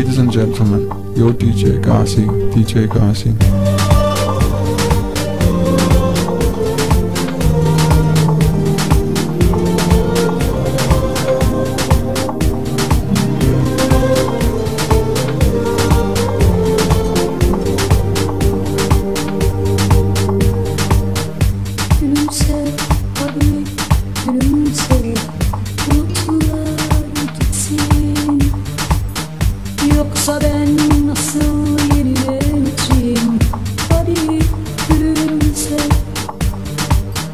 Ladies and gentlemen, your DJ Gazi, DJ Gazi. Yoksa ben nasıl yenileneceğim? Hadi gülümse.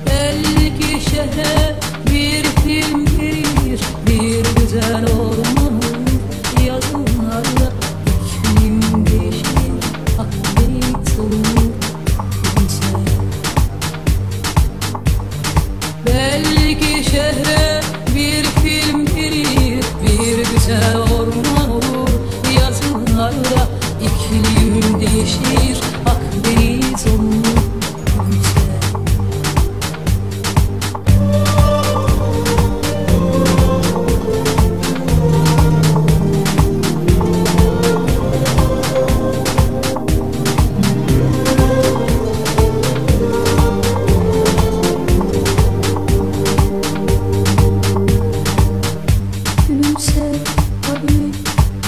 Belki şehre bir film gelir, bir güzel orman olur. Yazılarla iklim değişir, akdeniz olur. Gülümse. Belki şehre bir film gelir, bir güzel orman olur. Yazılarda iklim değişir, Akdeniz olur. Gülümse, hadi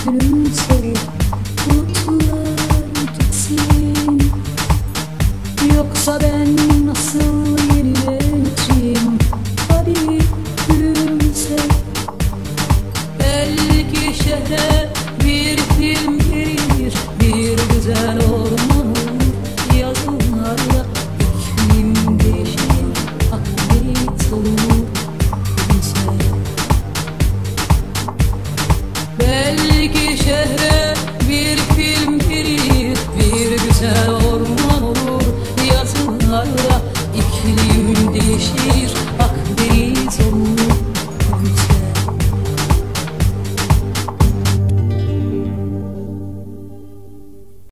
gülümse, bulutlar gitsin. Yoksa ben nasıl yenileneceğim? Hadi gülümse. Belki şehre bir film